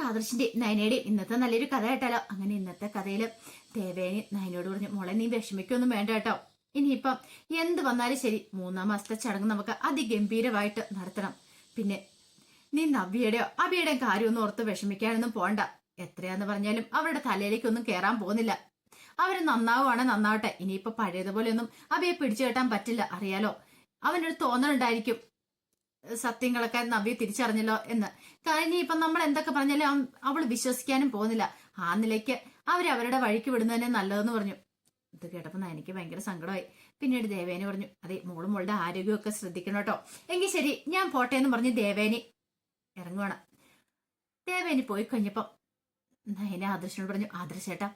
നമുക്ക് ആദർശിന്റെ നയനയുടെ ഇന്നത്തെ നല്ലൊരു കഥ കേട്ടാലോ. അങ്ങനെ ഇന്നത്തെ കഥയില് ദേവേനി നയനോട് പറഞ്ഞു, മോളെ നീ വിഷമിക്കൊന്നും വേണ്ട കേട്ടോ. ഇനിയിപ്പം എന്ത് വന്നാലും ശരി 3-ാം മാസത്തെ ചടങ്ങ് നമുക്ക് അതിഗംഭീരമായിട്ട് നടത്തണം. പിന്നെ നീ നവ്യയുടെയോ അബിയുടെയോ കാര്യമൊന്നും ഓർത്ത് വിഷമിക്കാനൊന്നും പോണ്ട. എത്രയാന്ന് പറഞ്ഞാലും അവരുടെ തലയിലേക്കൊന്നും കേറാൻ പോകുന്നില്ല. അവര് നന്നാവുകയാണെ നന്നാവട്ടെ. ഇനിയിപ്പൊ പഴയതുപോലെയൊന്നും അബിയെ പിടിച്ചു കെട്ടാൻ പറ്റില്ല, അറിയാലോ. അവനൊരു തോന്നലുണ്ടായിരിക്കും സത്യങ്ങളൊക്കെ നവ്യ തിരിച്ചറിഞ്ഞല്ലോ എന്ന്. കാരണം ഇപ്പൊ നമ്മൾ എന്തൊക്കെ പറഞ്ഞാലും അവള് വിശ്വസിക്കാനും പോകുന്നില്ല. ആ നിലയ്ക്ക് അവരവരുടെ വഴിക്ക് വിടുന്നതന്നെ നല്ലതെന്ന് പറഞ്ഞു. ഇത് കേട്ടപ്പോ എനിക്ക് ഭയങ്കര സങ്കടമായി. പിന്നീട് ദേവേനി പറഞ്ഞു, അതെ മോളും മോളുടെ ആരോഗ്യമൊക്കെ ശ്രദ്ധിക്കണം കേട്ടോ. എങ്കിൽ ശരി ഞാൻ പോട്ടെ എന്ന് പറഞ്ഞ് ദേവേനി ഇറങ്ങുവാണ്. ദേവേനി പോയി കഴിഞ്ഞപ്പം നയന ആദർശനോട് പറഞ്ഞു, ആദർശേട്ടാ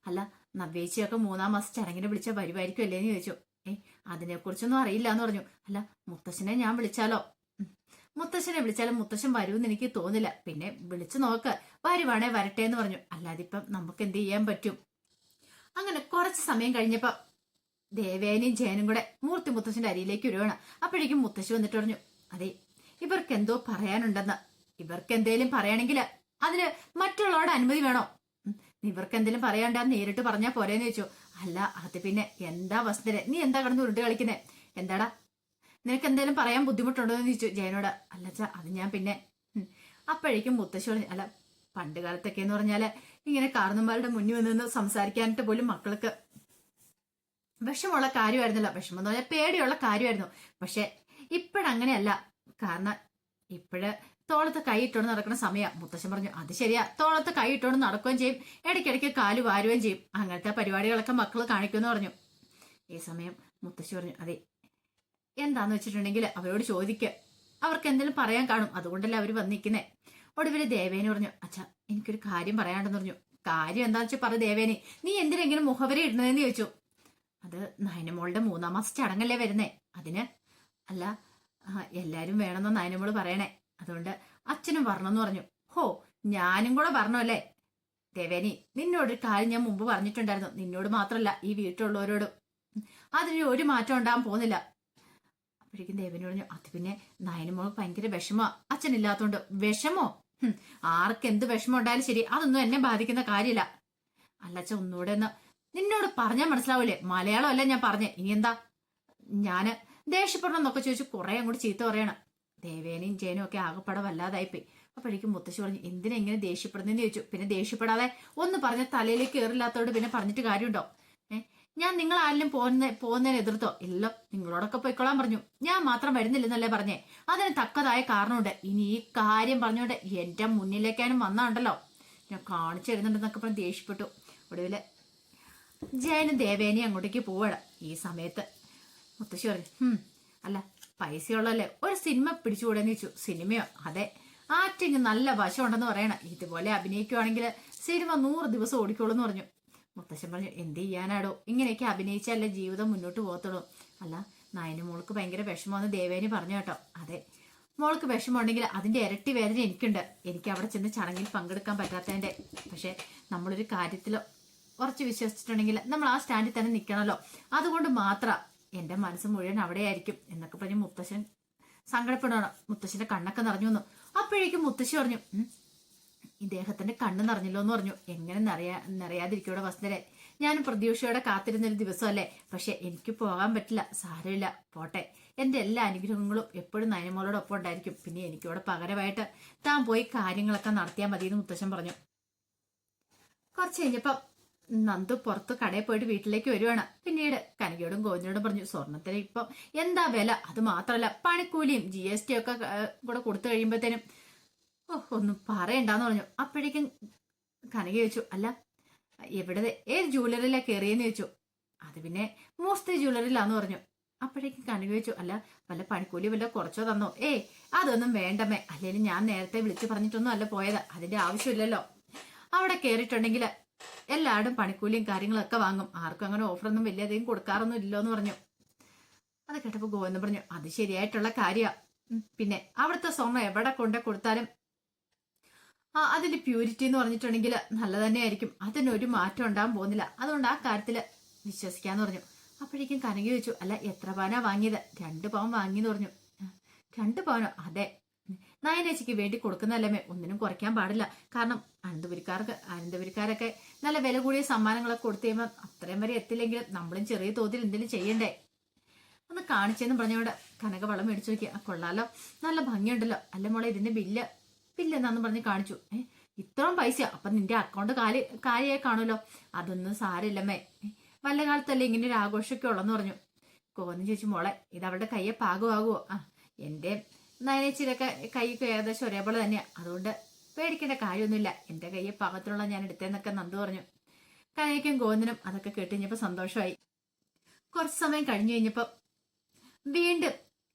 അല്ല നവ്യേച്ചിയൊക്കെ 3-ാം മാസം ചടങ്ങിനെ വിളിച്ചാൽ വരുമായിരിക്കും അല്ലേന്ന് ചോദിച്ചു. അതിനെക്കുറിച്ചൊന്നും അറിയില്ല എന്ന് പറഞ്ഞു. അല്ല മുത്തശ്ശനെ ഞാൻ വിളിച്ചാലോ? മുത്തശ്ശനെ വിളിച്ചാലും മുത്തശ്ശൻ വരുമെന്ന് എനിക്ക് തോന്നില്ല. പിന്നെ വിളിച്ചു നോക്ക്, വരുവാണേ വരട്ടെ എന്ന് പറഞ്ഞു. അല്ലാതിപ്പം നമുക്ക് എന്ത് ചെയ്യാൻ പറ്റും? അങ്ങനെ കുറച്ച് സമയം കഴിഞ്ഞപ്പോ ദേവേനയും ജയനും കൂടെ മൂർത്തി മുത്തശ്ശന്റെ അരിയിലേക്ക് വരുവാണ്. അപ്പോഴേക്കും മുത്തശ്ശി വന്നിട്ട് പറഞ്ഞു, അതെ ഇവർക്ക് എന്തോ പറയാനുണ്ടെന്ന്. ഇവർക്ക് എന്തേലും പറയാണെങ്കിൽ അതിന് മറ്റുള്ളവരുടെ അനുമതി വേണോ? ഇവർക്ക് എന്തെങ്കിലും പറയാണ്ട് നേരിട്ട് പറഞ്ഞാ പോരേന്ന് ചോദിച്ചു. അല്ല അത് പിന്നെ എന്താ വസ്തുത, നീ എന്താ കിടന്ന് ഉരുണ്ട് കളിക്കുന്നേ? എന്താടാ നിനക്ക് എന്തേലും പറയാൻ ബുദ്ധിമുട്ടുണ്ടോ എന്ന് ചോദിച്ചു ജയനോട്. അല്ലച്ചാ അത് ഞാൻ പിന്നെ. അപ്പോഴേക്കും മുത്തശ്ശി പറഞ്ഞു, അല്ല പണ്ട് കാലത്തൊക്കെ എന്ന് പറഞ്ഞാല് ഇങ്ങനെ കാരണന്മാരുടെ മുന്നിൽ വന്ന് സംസാരിക്കാനായിട്ട് പോലും മക്കൾക്ക് വിഷമുള്ള കാര്യമായിരുന്നല്ലോ. വിഷമം എന്ന് പറഞ്ഞാൽ പേടിയുള്ള കാര്യമായിരുന്നു. പക്ഷെ ഇപ്പോഴങ്ങനെയല്ല. കാരണം ഇപ്പോഴ് തോളത്ത് കൈയിട്ടോണ്ട് നടക്കുന്ന സമയം. മുത്തശ്ശൻ പറഞ്ഞു, അത് ശരിയാ, തോളത്ത് കൈയിട്ടോണ്ട് നടക്കുകയും ചെയ്യും, ഇടയ്ക്കിടയ്ക്ക് കാല് വാരുകയും ചെയ്യും. അങ്ങനത്തെ പരിപാടികളൊക്കെ മക്കൾ കാണിക്കുമെന്ന് പറഞ്ഞു. ഈ സമയം മുത്തശ്ശി പറഞ്ഞു, അതെ എന്താന്ന് വെച്ചിട്ടുണ്ടെങ്കിൽ അവരോട് ചോദിക്കുക, അവർക്ക് എന്തെങ്കിലും പറയാൻ കാണും, അതുകൊണ്ടല്ലേ അവര് വന്നിരിക്കുന്നേ. ഒടുവില് ദേവേനി പറഞ്ഞു, അച്ഛാ എനിക്കൊരു കാര്യം പറയാണ്ടെന്ന് പറഞ്ഞു. കാര്യം എന്താന്ന് വെച്ചാൽ പറ ദേവേനി, നീ എന്തിനെങ്കിലും മുഖവരി ഇടുന്നതെന്ന് ചോദിച്ചു. അത് നയനമോളുടെ 3-ാം മാസം ചടങ്ങല്ലേ വരുന്നേ, അതിന്. അല്ല എല്ലാരും വേണമെന്നോ നയനമോള് പറയണേ, അതുകൊണ്ട് അച്ഛനും വരണമെന്ന് പറഞ്ഞു. ഹോ ഞാനും കൂടെ വരണമല്ലേ? ദേവേനി നിന്നോടൊരു കാര്യം ഞാൻ മുമ്പ് പറഞ്ഞിട്ടുണ്ടായിരുന്നു, നിന്നോട് മാത്രല്ല ഈ വീട്ടിലുള്ളവരോടും. അതിന് ഒരു മാറ്റം ഉണ്ടാകാൻ പോകുന്നില്ല. അപ്പോഴേക്കും ദേവേനി പറഞ്ഞു, അത് പിന്നെ നയനമോൾക്ക് ഭയങ്കര വിഷമോ അച്ഛനില്ലാത്തോണ്ട്. വിഷമോ? ആർക്ക് എന്ത് വിഷമം ഉണ്ടായാലും ശരി, അതൊന്നും എന്നെ ബാധിക്കുന്ന കാര്യമില്ല. അല്ലച്ച ഒന്നുകൂടെ ഒന്ന് നിന്നോട് പറഞ്ഞാൽ മനസ്സിലാവൂലേ? മലയാളം അല്ല ഞാൻ പറഞ്ഞേ, ഇനി എന്താ ഞാന് ദേഷ്യപ്പെടണം എന്നൊക്കെ ചോദിച്ചു കുറെ അങ്ങോട്ട് ചീത്ത പറയണം. ദേവേനയും ജയനും ഒക്കെ ആകെപ്പട വല്ലാതായിപ്പോയി. അപ്പോഴേക്കും മുത്തശ്ശി പറഞ്ഞു, എന്തിനാ ഇങ്ങനെ ദേഷ്യപ്പെടുന്നതെന്ന് ചോദിച്ചു. പിന്നെ ദേഷ്യപ്പെടാതെ ഒന്ന് പറഞ്ഞ തലയിലേക്ക് കയറില്ലാത്തോട് പിന്നെ പറഞ്ഞിട്ട് കാര്യമുണ്ടോ? ഞാൻ നിങ്ങൾ ആരെങ്കിലും പോകുന്നതിന് എതിർത്തോ? ഇല്ല, നിങ്ങളോടൊക്കെ പോയിക്കൊള്ളാൻ പറഞ്ഞു. ഞാൻ മാത്രം വരുന്നില്ലെന്നല്ലേ പറഞ്ഞേ? അതിന് തക്കതായ കാരണമുണ്ട്. ഇനി ഈ കാര്യം പറഞ്ഞുകൊണ്ട് എന്റെ മുന്നിലേക്കാനും വന്നാണ്ടല്ലോ ഞാൻ കാണിച്ചു തരുന്നുണ്ടെന്നൊക്കെ പറഞ്ഞ് ദേഷ്യപ്പെട്ടു. ഒടുവില് ജയനും ദേവേനയും അങ്ങോട്ടേക്ക് പോവാണ്. ഈ സമയത്ത് മുത്തശ്ശി പറഞ്ഞു, അല്ല പൈസയുള്ളല്ലേ ഒരു സിനിമ പിടിച്ചുകൂടെന്ന് ചോദിച്ചു. സിനിമയോ? അതെ, ആക്ടിങ് നല്ല വശമുണ്ടെന്ന് പറയണം. ഇതുപോലെ അഭിനയിക്കുവാണെങ്കിൽ സിനിമ 100 ദിവസം ഓടിക്കോളൂ എന്ന് പറഞ്ഞു. മുത്തശ്ശൻ പറഞ്ഞു, എന്ത് ചെയ്യാനാടോ, ഇങ്ങനെയൊക്കെ അഭിനയിച്ചല്ലേ ജീവിതം മുന്നോട്ട് പോകത്തുള്ളൂ. അല്ല നയന മോൾക്ക് ഭയങ്കര വിഷമമെന്ന് ദേവേനി പറഞ്ഞു കേട്ടോ. അതെ മോൾക്ക് വിഷമമുണ്ടെങ്കിൽ അതിന്റെ ഇരട്ടി വേദന എനിക്കുണ്ട്. എനിക്ക് അവിടെ ചെന്ന് ചടങ്ങിൽ പങ്കെടുക്കാൻ പറ്റാത്തതിന്റെ. പക്ഷെ നമ്മളൊരു കാര്യത്തിൽ ഉറച്ചു വിശ്വസിച്ചിട്ടുണ്ടെങ്കിൽ നമ്മൾ ആ സ്റ്റാൻഡിൽ തന്നെ നിൽക്കണമല്ലോ. അതുകൊണ്ട് മാത്രം എന്റെ മനസ്സ് മുഴുവൻ അവിടെയായിരിക്കും എന്നൊക്കെ പറഞ്ഞ് മുത്തശ്ശൻ സങ്കടപ്പെടണം. മുത്തശ്ശന്റെ കണ്ണൊക്കെ നിറഞ്ഞു വന്നു. അപ്പോഴേക്കും മുത്തശ്ശി പറഞ്ഞു, ഇദ്ദേഹത്തിന്റെ കണ്ണ് നിറഞ്ഞല്ലോ എന്ന് പറഞ്ഞു. എങ്ങനെ നിറയാതിരിക്കൂടെ വസ്തുതരെ? ഞാനും പ്രതീക്ഷയോടെ കാത്തിരുന്നൊരു ദിവസമല്ലേ. പക്ഷെ എനിക്ക് പോകാൻ പറ്റില്ല. സാരമില്ല, പോട്ടെ. എന്റെ എല്ലാ അനുഗ്രഹങ്ങളും എപ്പോഴും നയനമോളോടൊപ്പം ഉണ്ടായിരിക്കും. പിന്നെ എനിക്കിവിടെ പകരമായിട്ട് താൻ പോയി കാര്യങ്ങളൊക്കെ നടത്തിയാൽ മതിയെന്ന് മുത്തശ്ശൻ പറഞ്ഞു. കുറച്ച് കഴിഞ്ഞപ്പം നന്ദു പുറത്ത് കടയിൽ പോയിട്ട് വീട്ടിലേക്ക് വരുവാണ്. പിന്നീട് കനകയോടും ഗോവിന്ദനോടും പറഞ്ഞു, സ്വർണത്തിന് ഇപ്പം എന്താ വില, അത് മാത്രമല്ല പണിക്കൂലിയും GST ഒക്കെ കൂടെ കൊടുത്തു കഴിയുമ്പോഴത്തേനും ഒന്നും പറയണ്ടെന്ന് പറഞ്ഞു. അപ്പോഴേക്കും കനക ചോദിച്ചു, അല്ല എവിടെ ഏത് ജ്വല്ലറിയിലാ കയറിയെന്ന് ചോദിച്ചു. അത് പിന്നെ മോസ്തി ജ്വല്ലറിയിലാന്ന് പറഞ്ഞു. അപ്പോഴേക്കും കനക ചോദിച്ചു, അല്ല വല്ല പണിക്കൂലി വല്ല കുറച്ചോ തന്നോ? അതൊന്നും വേണ്ടമേ, അല്ലെങ്കിൽ ഞാൻ നേരത്തെ വിളിച്ചു പറഞ്ഞിട്ടൊന്നും അല്ല പോയത്, അതിന്റെ ആവശ്യമില്ലല്ലോ. അവിടെ കയറിയിട്ടുണ്ടെങ്കിൽ എല്ലാവരും പണിക്കൂലിയും കാര്യങ്ങളൊക്കെ വാങ്ങും, ആർക്കും അങ്ങനെ ഓഫറൊന്നും വലിയധികം കൊടുക്കാറൊന്നും ഇല്ലോ എന്ന് പറഞ്ഞു. അത് കേട്ടപ്പോ ഗോവിന്ദൻ പറഞ്ഞു, അത് ശരിയായിട്ടുള്ള കാര്യമാണ്. പിന്നെ അവിടുത്തെ സ്വർണ്ണം എവിടെ കൊണ്ടു കൊടുത്താലും അതിന്റെ പ്യൂരിറ്റി എന്ന് പറഞ്ഞിട്ടുണ്ടെങ്കിൽ നല്ല തന്നെയായിരിക്കും. അതിനൊരു മാറ്റം ഉണ്ടാകാൻ പോകുന്നില്ല. അതുകൊണ്ട് ആ കാര്യത്തില് വിശ്വസിക്കാന്ന് പറഞ്ഞു. അപ്പോഴേക്കും കനക ചോദിച്ചു, അല്ല എത്ര പവനാ വാങ്ങിയത്? 2 പവൻ വാങ്ങിയെന്ന് പറഞ്ഞു. 2 പവനോ? അതെ. നയനേച്ചിക്ക് വേണ്ടി കൊടുക്കുന്നതല്ലേ ഒന്നിനും കുറയ്ക്കാൻ പാടില്ല. കാരണം അനന്തപുരിക്കാരൊക്കെ നല്ല വില കൂടിയ സമ്മാനങ്ങളൊക്കെ കൊടുത്തു കഴിയുമ്പോൾ അത്രയും വരെ എത്തില്ലെങ്കിലും നമ്മളും ചെറിയ തോതിൽ എന്തെങ്കിലും ചെയ്യണ്ടേ, ഒന്ന് കാണിച്ചെന്ന് പറഞ്ഞോണ്ട് കനക വളം മേടിച്ചു നോക്കി. കൊള്ളാലോ, നല്ല ഭംഗിയുണ്ടല്ലോ. അല്ല മോളെ, ഇതിന്റെ ബില്ല് എന്നാന്ന് പറഞ്ഞ് കാണിച്ചു. ഇത്രയും പൈസ, അപ്പൊ നിന്റെ അക്കൗണ്ട് കാര്യമായി കാണുമല്ലോ. അതൊന്നും സാരില്ലമ്മേ, വല്ല കാലത്തല്ലേ ഇങ്ങനെ ഒരു ആഘോഷമൊക്കെ ഉള്ളെന്ന് പറഞ്ഞു. കോന്നി ചോദിച്ചു, മോളെ ഇത് അവളുടെ കയ്യെ പാകമാകുമോ? എന്റെ നയനേച്ചിയിലൊക്കെ കൈക്ക് ഏകദേശം ഒരേപോലെ തന്നെയാ, അതുകൊണ്ട് പേടിക്കേണ്ട കാര്യമൊന്നുമില്ല. എന്റെ കയ്യെ പാകത്തിലുള്ള ഞാൻ എടുത്തേന്നൊക്കെ നന്ദു പറഞ്ഞു. കനയ്ക്കും ഗോവിന്ദനും അതൊക്കെ കേട്ട് കഴിഞ്ഞപ്പോ സന്തോഷമായി. കുറച്ച് സമയം കഴിഞ്ഞു കഴിഞ്ഞപ്പോ വീണ്ടും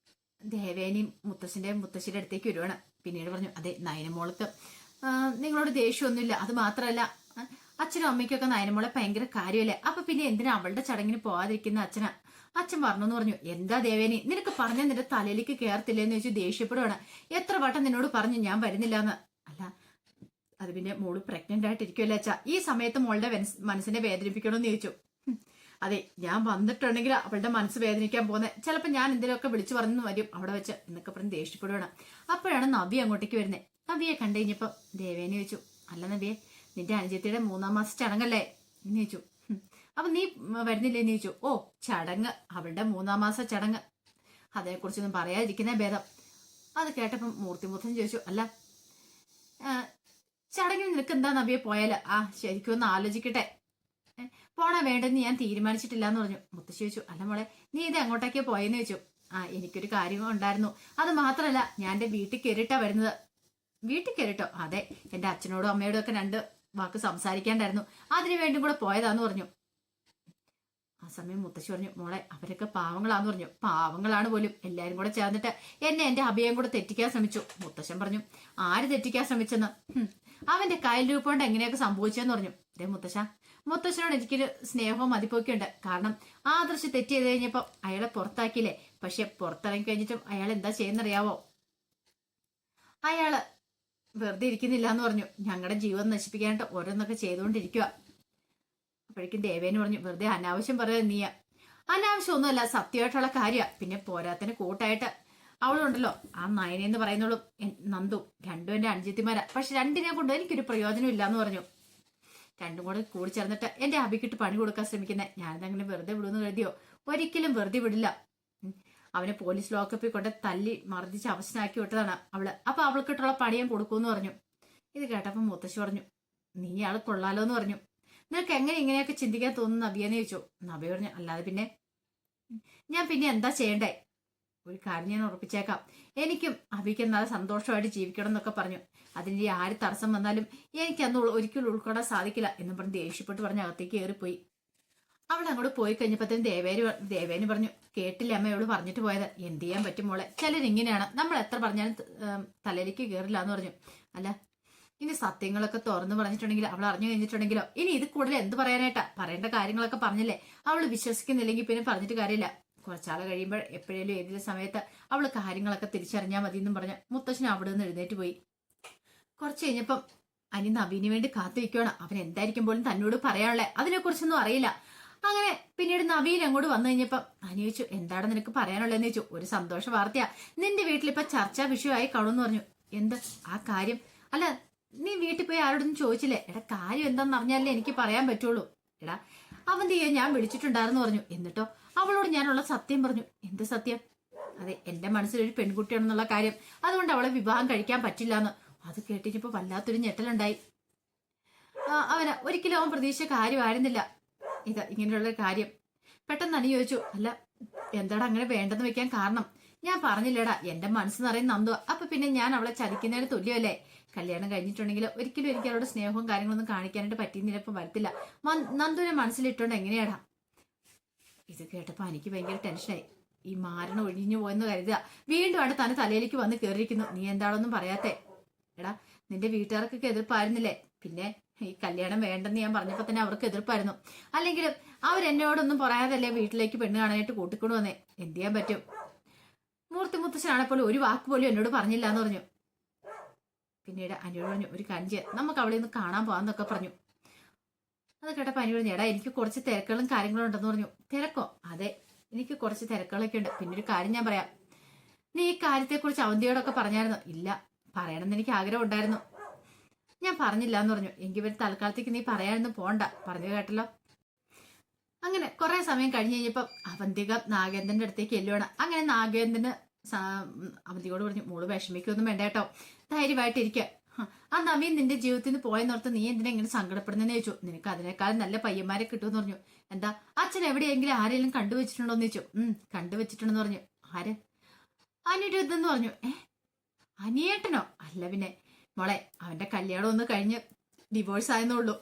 ദേവേനിയും മുത്തശ്ശിയുടെ അടുത്തേക്ക് വരുവാണ്. പിന്നീട് പറഞ്ഞു, അതെ നയനമോൾക്ക് നിങ്ങളോട് ദേഷ്യമൊന്നുമില്ല, അത് മാത്രമല്ല അച്ഛനും അമ്മയ്ക്കൊക്കെ നയനമോളെ ഭയങ്കര കാര്യമല്ലേ, അപ്പൊ പിന്നെ എന്തിനാ അവളുടെ ചടങ്ങിന് പോവാതിരിക്കുന്ന അച്ഛൻ പറഞ്ഞെന്ന് പറഞ്ഞു. എന്താ ദേവേനി, നിനക്ക് പറഞ്ഞ നിന്റെ തലയിലേക്ക് കയറത്തില്ലെന്ന് ചോദിച്ചു ദേഷ്യപ്പെടുവാണ്. എത്ര വട്ടം നിന്നോട് പറഞ്ഞു ഞാൻ വരുന്നില്ല എന്ന്. അല്ല അത് പിന്നെ മോള് പ്രഗ്നന്റ് ആയിട്ടിരിക്കുമല്ലേ അച്ഛാ, ഈ സമയത്ത് മോളുടെ മനസ്സിനെ വേദനിപ്പിക്കണമെന്ന് ചോദിച്ചു. അതെ, ഞാൻ വന്നിട്ടുണ്ടെങ്കിൽ അവളുടെ മനസ്സ് വേദനിക്കാൻ പോകുന്നത്, ചിലപ്പോൾ ഞാൻ എന്തെങ്കിലുമൊക്കെ വിളിച്ചു പറഞ്ഞു വരും അവിടെ വെച്ച് എന്നൊക്കെ പറഞ്ഞ് ദേഷ്യപ്പെടുവാണ്. അപ്പോഴാണ് നവ്യ അങ്ങോട്ടേക്ക് വരുന്നത്. നവ്യയെ കണ്ടു കഴിഞ്ഞപ്പോ ദേവേനി ചോദിച്ചു, അല്ല നവ്യെ, നിന്റെ അനുജത്തിയുടെ 3-ാം മാസ ചടങ്ങല്ലേ എന്ന് ചോദിച്ചു. അപ്പൊ നീ വരുന്നില്ലേന്ന് ചോദിച്ചു. ഓ ചടങ്ങ്, അവളുടെ 3-ാം മാസ ചടങ്ങ്, അതേക്കുറിച്ചൊന്നും പറയാതിരിക്കുന്ന ഭേദം. അത് കേട്ടപ്പം മൂർത്തിമുത്തൻ ചോദിച്ചു, അല്ല ചടങ്ങിന് നിനക്ക് എന്താ നവ്യെ പോയാല്? ശരിക്കും ഒന്ന് ആലോചിക്കട്ടെ, പോണ വേണ്ടെന്ന് ഞാൻ തീരുമാനിച്ചിട്ടില്ല എന്ന് പറഞ്ഞു. മുത്തശ്ശി ചോദിച്ചു, അല്ല മോളെ നീ ഇത് എങ്ങോട്ടേക്കാ പോയെന്ന് ചോദിച്ചു. എനിക്കൊരു കാര്യം ഉണ്ടായിരുന്നു, അത് മാത്രല്ല ഞാൻ എന്റെ വീട്ടിൽ കയറിയിട്ടാ വരുന്നത്. വീട്ടിൽ കയറിട്ടോ? അതെ, എന്റെ അച്ഛനോടും അമ്മയോടും ഒക്കെ 2 വാക്ക് സംസാരിക്കാണ്ടായിരുന്നു, അതിനു വേണ്ടി കൂടെ പോയതാന്ന് പറഞ്ഞു. ആ സമയം മുത്തശ്ശി പറഞ്ഞു, മോളെ അവരൊക്കെ പാവങ്ങളാന്ന് പറഞ്ഞു. പാവങ്ങളാണ് പോലും, എല്ലാരും കൂടെ ചേർന്നിട്ട് എന്റെ അഭിയം കൂടെ തെറ്റിക്കാൻ ശ്രമിച്ചു. മുത്തശ്ശൻ പറഞ്ഞു, ആര് തെറ്റിക്കാൻ ശ്രമിച്ചെന്ന്? അവന്റെ കയ്യിൽ രൂപ എങ്ങനെയൊക്കെ സംഭവിച്ചെന്ന് പറഞ്ഞു. അതേ മുത്തശ്ശനോട് എനിക്കൊരു സ്നേഹവും മതിപ്പൊക്കെ ഉണ്ട്. കാരണം ആദർശ് തെറ്റ് ചെയ്ത് കഴിഞ്ഞപ്പോ അയാളെ പുറത്താക്കിയില്ലേ, പക്ഷെ പുറത്തിറങ്ങി കഴിഞ്ഞിട്ടും അയാൾ എന്താ ചെയ്യുന്നറിയാവോ? അയാള് വെറുതെ ഇരിക്കുന്നില്ല എന്ന് പറഞ്ഞു. ഞങ്ങളുടെ ജീവൻ നശിപ്പിക്കാനായിട്ട് ഓരോന്നൊക്കെ ചെയ്തുകൊണ്ടിരിക്കുക. അപ്പോഴേക്കും ദേവേന് പറഞ്ഞു, വെറുതെ അനാവശ്യം പറയാൻ നീയ. അനാവശ്യം ഒന്നുമല്ല, സത്യമായിട്ടുള്ള കാര്യ. പിന്നെ പോരാത്തിന് കൂട്ടായിട്ട് അവളുണ്ടല്ലോ, ആ നയനെന്ന് പറയുന്നോളും നന്ദു, രണ്ടും എന്റെ അനുജത്തിമാരാ. പക്ഷെ രണ്ടിനെ കൊണ്ട് എനിക്കൊരു പ്രയോജനം ഇല്ലാന്ന് പറഞ്ഞു. രണ്ടും കൂടെ കൂടി ചേർന്നിട്ട് എന്റെ അഭിക്കിട്ട് പണി കൊടുക്കാൻ ശ്രമിക്കുന്നത്. ഞാനിതങ്ങനെ വെറുതെ വിടുമെന്ന് കരുതിയോ? ഒരിക്കലും വെറുതെ വിടില്ല. അവനെ പോലീസ് ലോക്കപ്പിൽ കൊണ്ട് തല്ലി മർദ്ദിച്ച് അവശനാക്കി വിട്ടതാണ് അവള്. അപ്പൊ അവൾക്കിട്ടുള്ള പണി ഞാൻ കൊടുക്കൂന്ന് പറഞ്ഞു. ഇത് കേട്ടപ്പോ മുത്തശ്ശി പറഞ്ഞു, നീ ആള് കൊള്ളാലോ എന്ന് പറഞ്ഞു. നിനക്ക് എങ്ങനെ ഇങ്ങനെയൊക്കെ ചിന്തിക്കാൻ തോന്നുന്നു നബിയെന്ന് ചോദിച്ചു. നബി പറഞ്ഞു, അല്ലാതെ പിന്നെ ഞാൻ പിന്നെ എന്താ ചെയ്യണ്ടേ? ഒരു കാര്യം ഞാൻ ഉറപ്പിച്ചേക്കാം, എനിക്കും അഭിക്കും നല്ല സന്തോഷമായിട്ട് ജീവിക്കണം എന്നൊക്കെ പറഞ്ഞു. അതിന്റെ ആര് തടസ്സം വന്നാലും എനിക്ക് അന്ന് ഒരിക്കലും ഉൾക്കൊള്ളാൻ സാധിക്കില്ല എന്ന് പറഞ്ഞ് ദേഷ്യപ്പെട്ട് പറഞ്ഞ് അകത്തേക്ക് കയറിപ്പോയി. അവൾ അങ്ങോട്ട് പോയി കഴിഞ്ഞപ്പോഴത്തേനും ദേവേന് പറഞ്ഞു, കേട്ടില്ല അമ്മയോട് പറഞ്ഞിട്ട് പോയത്, എന്ത് ചെയ്യാൻ പറ്റും മോളെ, ചിലരിങ്ങനെയാണ്, നമ്മൾ എത്ര പറഞ്ഞാലും തലയിലേക്ക് കയറില്ല എന്ന് പറഞ്ഞു. അല്ല ഇനി സത്യങ്ങളൊക്കെ തുറന്നു പറഞ്ഞിട്ടുണ്ടെങ്കിൽ അവൾ അറിഞ്ഞു കഴിഞ്ഞിട്ടുണ്ടെങ്കിലോ, ഇനി ഇത് കൂടുതൽ എന്ത് പറയാനായിട്ടാ? പറയേണ്ട കാര്യങ്ങളൊക്കെ പറഞ്ഞില്ലേ, അവൾ വിശ്വസിക്കുന്നില്ലെങ്കിൽ പിന്നെ പറഞ്ഞിട്ട് കാര്യമില്ല. കുറച്ചാൾ കഴിയുമ്പോൾ എപ്പോഴേലും ഏതെങ്കിലും സമയത്ത് അവള് കാര്യങ്ങളൊക്കെ തിരിച്ചറിഞ്ഞാൽ മതി എന്നും പറഞ്ഞ് മുത്തശ്ശൻ അവിടെ നിന്ന് എഴുന്നേറ്റ് പോയി. കുറച്ച് കഴിഞ്ഞപ്പം അനി നവീന് വേണ്ടി കാത്തിരിക്കുകയാണ്. അവൻ എന്തായിരിക്കും പോലും തന്നോട് പറയാനുള്ളത്, അതിനെക്കുറിച്ചൊന്നും അറിയില്ല. അങ്ങനെ പിന്നീട് നവീൻ അങ്ങോട്ട് വന്നു കഴിഞ്ഞപ്പം അനി ചോദിച്ചു, എന്താണ് നിനക്ക് പറയാനുള്ളതെന്ന് ചോദിച്ചു. ഒരു സന്തോഷ വാർത്തയാ, നിന്റെ വീട്ടിലിപ്പോ ചർച്ചാ വിഷയമായി കാണുമെന്ന് പറഞ്ഞു. എന്ത് ആ കാര്യം? അല്ല നീ വീട്ടിൽ പോയി ആരോടൊന്നും ചോദിച്ചില്ലേ? എടാ കാര്യം എന്താന്ന് അറിഞ്ഞാലേ എനിക്ക് പറയാൻ പറ്റുള്ളൂ. എടാ അവൻ തീയെ ഞാൻ വിളിച്ചിട്ടുണ്ടായിരുന്നു പറഞ്ഞു. എന്നിട്ടോ അവളോട് ഞാനുള്ള സത്യം പറഞ്ഞു. എന്ത് സത്യം? അതെ, എന്റെ മനസ്സിലൊരു പെൺകുട്ടിയാണെന്നുള്ള കാര്യം, അതുകൊണ്ട് അവളെ വിവാഹം കഴിക്കാൻ പറ്റില്ലാന്ന്. അത് കേട്ടിട്ടിപ്പോ വല്ലാത്തൊരു ഞെട്ടലുണ്ടായി. ഒരിക്കലും അവൻ പ്രതീക്ഷിച്ച കാര്യമായിരുന്നില്ല ഇത്, ഇങ്ങനെയുള്ള കാര്യം. പെട്ടെന്ന് അനി ചോദിച്ചു, അല്ല എന്താടാ അങ്ങനെ വേണ്ടെന്ന് വെക്കാൻ കാരണം? ഞാൻ പറഞ്ഞില്ലേടാ, എന്റെ മനസ്സ് നിറയും നന്ദു, അപ്പൊ പിന്നെ ഞാൻ അവളെ ചതിക്കുന്നതിന് തുല്യമല്ലേ? കല്യാണം കഴിഞ്ഞിട്ടുണ്ടെങ്കിൽ ഒരിക്കലും എനിക്ക് അവളുടെ സ്നേഹവും കാര്യങ്ങളൊന്നും കാണിക്കാനായിട്ട് പറ്റിയെന്നിപ്പം വരത്തില്ല. നന്ദുവിനെ മനസ്സിലിട്ടോണ്ട് എങ്ങനെയാടാ? ഇത് കേട്ടപ്പോ എനിക്ക് ഭയങ്കര ടെൻഷനായി. ഈ മാരണം ഒഴിഞ്ഞു പോയെന്ന് കരുതുക, വീണ്ടും അവിടെ തന്നെ തലയിലേക്ക് വന്ന് കയറിയിരിക്കുന്നു. നീ എന്താണൊന്നും പറയാത്തെ? എടാ നിന്റെ വീട്ടുകാർക്കൊക്കെ എതിർപ്പായിരുന്നില്ലേ? പിന്നെ ഈ കല്യാണം വേണ്ടെന്ന് ഞാൻ പറഞ്ഞപ്പോ തന്നെ അവർക്ക് എതിർപ്പായിരുന്നു. അല്ലെങ്കിലും അവരെന്നോടൊന്നും പറയാതല്ലേ വീട്ടിലേക്ക് പെണ്ണ് കാണാനായിട്ട് കൂട്ടിക്കൊണ്ടു വന്നേ. എന്ത് ചെയ്യാൻ പറ്റും? മൂർത്തി മുത്തശ്ശനാണെപ്പോലും ഒരു വാക്ക് പോലും എന്നോട് പറഞ്ഞില്ല എന്ന് പറഞ്ഞു. പിന്നീട് അനിയോട് പറഞ്ഞു, ഒരു കാര്യം ചെയ്യാം, നമുക്ക് അവിടെ നിന്ന് കാണാൻ പോകാന്നൊക്കെ പറഞ്ഞു. അത് കേട്ടപ്പോ അനി പറഞ്ഞു, എടാ എനിക്ക് കുറച്ച് തിരക്കുകളും കാര്യങ്ങളും ഉണ്ടെന്ന് പറഞ്ഞു. തിരക്കോ? അതെ, എനിക്ക് കുറച്ച് തിരക്കുകളൊക്കെ ഉണ്ട്. പിന്നെ ഒരു കാര്യം ഞാൻ പറയാം, നീ ഈ കാര്യത്തെക്കുറിച്ച് അവന്തിയോടൊക്കെ പറഞ്ഞായിരുന്നു? ഇല്ല, പറയണമെന്ന് എനിക്ക് ആഗ്രഹം ഉണ്ടായിരുന്നു, ഞാൻ പറഞ്ഞില്ല എന്ന് പറഞ്ഞു. എങ്കിൽ ഇവർ തൽക്കാലത്തേക്ക് നീ പറയാനൊന്നും പോണ്ട, പറഞ്ഞു കേട്ടല്ലോ. അങ്ങനെ കുറെ സമയം കഴിഞ്ഞ് കഴിഞ്ഞപ്പം അവന്തിക നാഗേന്ദ്രന്റെ അടുത്തേക്ക് എല്ലുവാണ്. അങ്ങനെ നാഗേന്ദ്രന് അവന്തികയോട് പറഞ്ഞു, മോള് വിഷമിക്കൊന്നും വേണ്ട കേട്ടോ, ധൈര്യമായിട്ടിരിക്കുക. ആ നവീൻ നിന്റെ ജീവിതത്തിൽ നിന്ന് പോയെന്നോർത്ത് നീ എന്തിനാ ഇങ്ങനെ സങ്കടപ്പെടുന്നതെന്ന് ചോദിച്ചു. നിനക്ക് അതിനേക്കാളും നല്ല പയ്യന്മാരെ കിട്ടുമെന്ന് പറഞ്ഞു. എന്താ അച്ഛൻ എവിടെയെങ്കിലും ആരെങ്കിലും കണ്ടുവച്ചിട്ടുണ്ടോന്ന് ചോദിച്ചു. കണ്ടുവച്ചിട്ടുണ്ടെന്ന് പറഞ്ഞു. ആര്? അനിരുദ്ധ് എന്ന് പറഞ്ഞു. അനിയേട്ടനോ? അല്ല പിന്നെ മോളെ, അവന്റെ കല്യാണം ഒന്ന് കഴിഞ്ഞ് ഡിവോഴ്സ് ആയെന്നുള്ളൂ.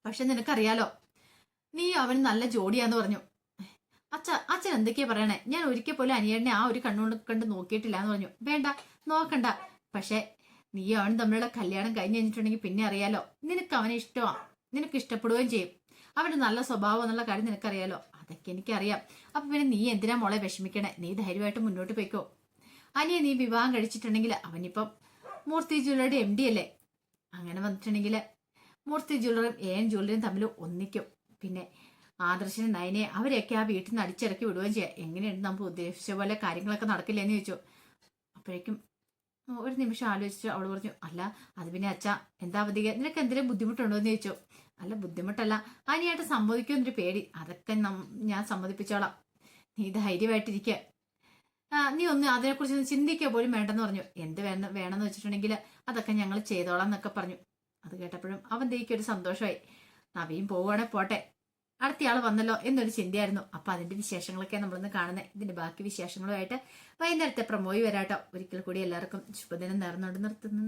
പക്ഷെ നിനക്കറിയാലോ, നീ അവൻ നല്ല ജോഡിയാന്ന് പറഞ്ഞു. അച്ഛൻ എന്തൊക്കെയാ പറയണേ? ഞാൻ ഒരിക്കൽ പോലും അനിയേട്ടനെ ആ ഒരു കണ്ണുകൊണ്ട് കണ്ട് നോക്കിയിട്ടില്ല എന്ന് പറഞ്ഞു. വേണ്ട, നോക്കണ്ട. പക്ഷെ നീ അവൻ തമ്മിലുള്ള കല്യാണം കഴിഞ്ഞ് കഴിഞ്ഞിട്ടുണ്ടെങ്കിൽ പിന്നെ അറിയാലോ, നിനക്ക് അവനെ ഇഷ്ടമാണ്, നിനക്ക് ഇഷ്ടപ്പെടുകയും ചെയ്യും. അവന്റെ നല്ല സ്വഭാവം എന്നുള്ള കാര്യം നിനക്കറിയാലോ. അതൊക്കെ എനിക്കറിയാം. അപ്പൊ പിന്നെ നീ എന്തിനാ മോളെ വിഷമിക്കണേ? നീ ധൈര്യമായിട്ട് മുന്നോട്ട് പോയിക്കോ. അനിയെ നീ വിവാഹം കഴിച്ചിട്ടുണ്ടെങ്കിൽ അവനിപ്പം മൂർത്തി ജ്വല്ലറിയുടെ MD അല്ലേ. അങ്ങനെ വന്നിട്ടുണ്ടെങ്കിൽ മൂർത്തി ജ്വല്ലറും AN ജ്വല്ലറിയും തമ്മിൽ ഒന്നിക്കും. പിന്നെ ആദർശനും നയനെ അവരെയൊക്കെ ആ വീട്ടിൽ നിന്ന് അടിച്ചിറക്കി വിടുകയും ചെയ്യാം. എങ്ങനെയുണ്ട് നമുക്ക് ഉദ്ദേശിച്ച പോലെ കാര്യങ്ങളൊക്കെ നടക്കില്ലെന്ന് ചോദിച്ചു. അപ്പോഴേക്കും ഒരു നിമിഷം ആലോചിച്ചു അവൾ പറഞ്ഞു, അല്ല അത് പിന്നെ അച്ഛാ എന്താ അവധിക, നിനക്ക് എന്തെങ്കിലും ബുദ്ധിമുട്ടുണ്ടോ എന്ന് ചോദിച്ചു. അല്ല ബുദ്ധിമുട്ടല്ല, അനിയായിട്ട് സംഭവിക്കുമെന്നൊരു പേടി, അതൊക്കെ ഞാൻ സമ്മതിപ്പിച്ചോളാം, നീ ധൈര്യമായിട്ടിരിക്കുക. നീ ഒന്ന് അതിനെക്കുറിച്ച് ചിന്തിക്കുക പോലും വേണ്ടെന്ന് പറഞ്ഞു. എന്ത് വേണമെന്ന് വെച്ചിട്ടുണ്ടെങ്കിൽ അതൊക്കെ ഞങ്ങൾ ചെയ്തോളാം എന്നൊക്കെ പറഞ്ഞു. അത് കേട്ടപ്പോഴും അവന്തിക്ക് ഒരു സന്തോഷമായി. നവീൻ പോവുകയാണെ പോട്ടെ, അടുത്തയാൾ വന്നല്ലോ എന്നൊരു ചിന്തയായിരുന്നു. അപ്പൊ അതിന്റെ വിശേഷങ്ങളൊക്കെ നമ്മളിന്ന് കാണുന്നത്. ഇതിന്റെ ബാക്കി വിശേഷങ്ങളുമായിട്ട് വൈകുന്നേരത്തെ പ്രമോയി വരാട്ടോ. ഒരിക്കൽ കൂടി എല്ലാവർക്കും ശുഭദിനം നേർന്നുകൊണ്ട് നിർത്തുന്നു.